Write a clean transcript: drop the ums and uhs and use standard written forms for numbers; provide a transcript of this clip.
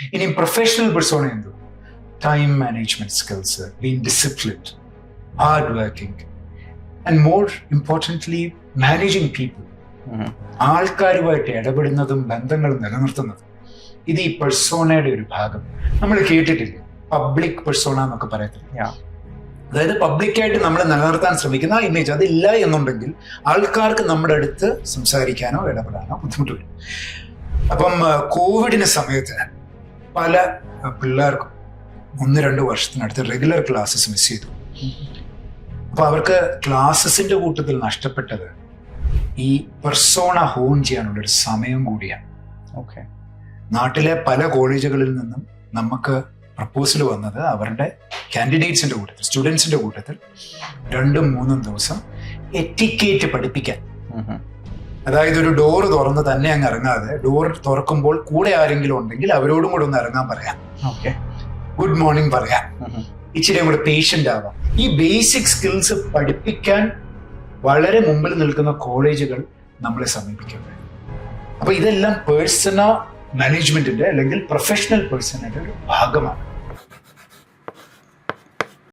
ഇനി professional persona എന്തോ time management skills, being disciplined, hard working and more importantly managing people. ആൾക്കാരുമായിട്ട് ഇടപെടുന്നതും ബന്ധങ്ങളും നിലനിർത്തുന്നതും ഇത് ഈ പെർസോണയുടെ ഒരു ഭാഗം. നമ്മൾ കേട്ടിട്ടില്ലേ പബ്ലിക് പെർസോണ എന്നൊക്കെ പറയത്തില്ല. അതായത് പബ്ലിക്കായിട്ട് നമ്മൾ നിലനിർത്താൻ ശ്രമിക്കുന്ന ആ ഇമേജ് അതില്ല എന്നുണ്ടെങ്കിൽ ആൾക്കാർക്ക് നമ്മുടെ അടുത്ത് സംസാരിക്കാനോ ഇടപെടാനോ ബുദ്ധിമുട്ട് വരും. അപ്പം കോവിഡിന് സമയത്ത് പല പിള്ളേർക്കും 1-2 വർഷത്തിനടുത്ത് റെഗുലർ ക്ലാസ്സസ് മിസ് ചെയ്തു. അപ്പൊ അവർക്ക് ക്ലാസ്സസിന്റെ കൂട്ടത്തിൽ നഷ്ടപ്പെട്ടത് ഈ പെർസോണ ഹോൺ ചെയ്യാനുള്ളൊരു സമയം കൂടിയാണ്. ഓക്കെ. നാട്ടിലെ പല കോളേജുകളിൽ നിന്നും നമുക്ക് പ്രപ്പോസൽ വന്നത് അവരുടെ കാൻഡിഡേറ്റ്സിന്റെ കൂട്ടത്തിൽ, സ്റ്റുഡൻസിന്റെ കൂട്ടത്തിൽ 2-3 ദിവസം എറ്റിക്കേറ്റ് പഠിപ്പിക്കാൻ. അതായത് ഒരു ഡോറ് തുറന്ന് തന്നെ അങ്ങ് ഇറങ്ങാതെ ഡോർ തുറക്കുമ്പോൾ കൂടെ ആരെങ്കിലും ഉണ്ടെങ്കിൽ അവരോടും കൂടെ ഒന്ന് ഇറങ്ങാൻ പറയാം. ഓക്കെ. ഗുഡ് മോർണിംഗ് പറയാം, ഇച്ചിരി കൂടെ പേഷ്യന്റ് ആവാം. ഈ ബേസിക് സ്കിൽസ് പഠിപ്പിക്കാൻ വളരെ മുമ്പിൽ നിൽക്കുന്ന കോളേജുകൾ നമ്മളെ സമീപിക്കുന്നത്. അപ്പൊ ഇതെല്ലാം പേഴ്സണൽ മാനേജ്മെന്റിന്റെ അല്ലെങ്കിൽ പ്രൊഫഷണൽ പേഴ്സണയുടെ ഒരു ഭാഗമാണ്.